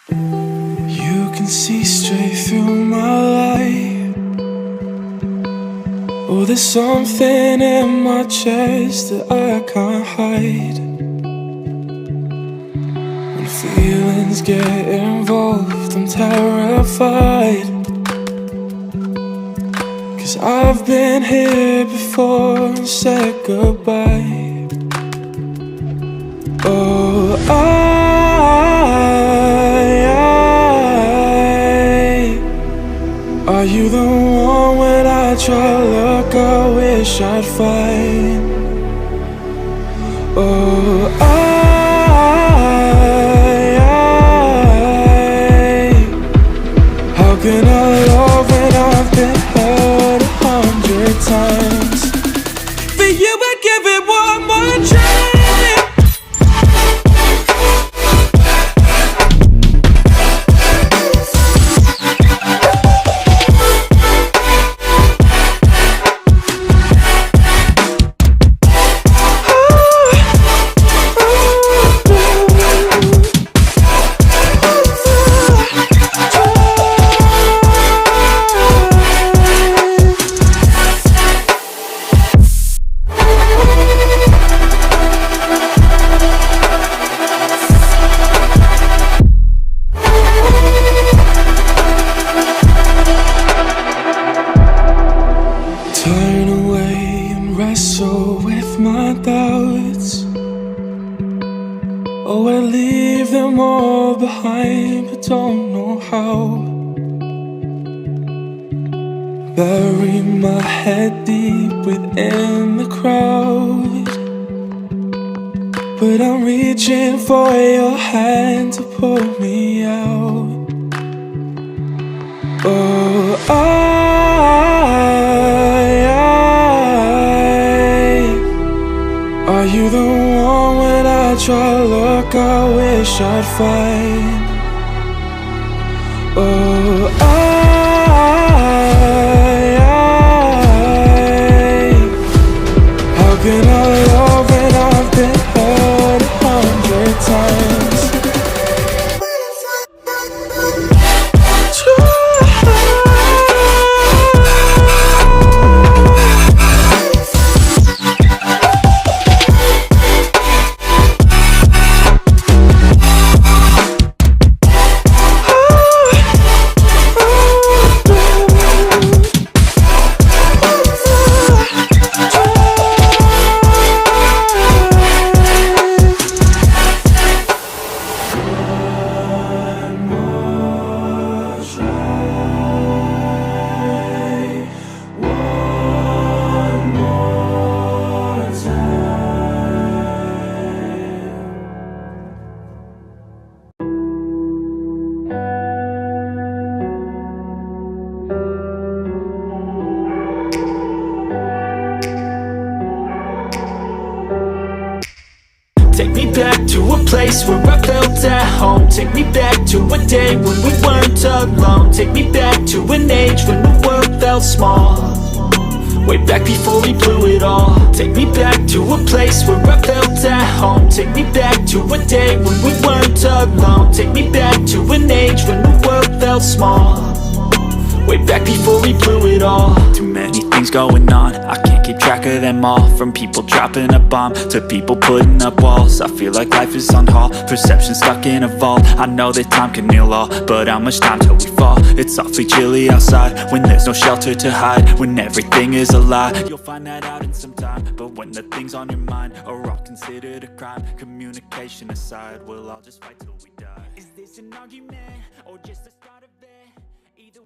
You can see straight through my life. Oh, there's something in my chest that I can't hide. When feelings get involved, I'm terrified. 'Cause I've been here before and said goodbye. Oh, are you the one when I try to look I wish I'd find? Oh, how can I love when I've been hurt 100 times? For you I'd give it one more try. Turn away and wrestle with my doubts. Oh, I leave them all behind, but don't know how. Bury my head deep within the crowd, but I'm reaching for your hand to pull me out. Oh, are you the one when I try to look I wish I'd find? Oh, how can I love when I've been hurt 100 times? Take me back to a place where I felt at home. Take me back to a day when we weren't alone. Take me back to an age when the world felt small. Way back before we blew it all. Take me back to a place where I felt at home. Take me back to a day when we weren't alone. Take me back to an age when the world felt small. Way back before we blew it all. Too many things going on, I can't keep track of them all. From people dropping a bomb to people putting up walls. I feel like life is on hold, perception stuck in a vault. I know that time can heal all, but how much time till we fall? It's awfully chilly outside, when there's no shelter to hide. When everything is a lie, you'll find that out in some time. But when the things on your mind are all considered a crime, communication aside, we'll all just fight till we die. Is this an argument, or just a start of it? Either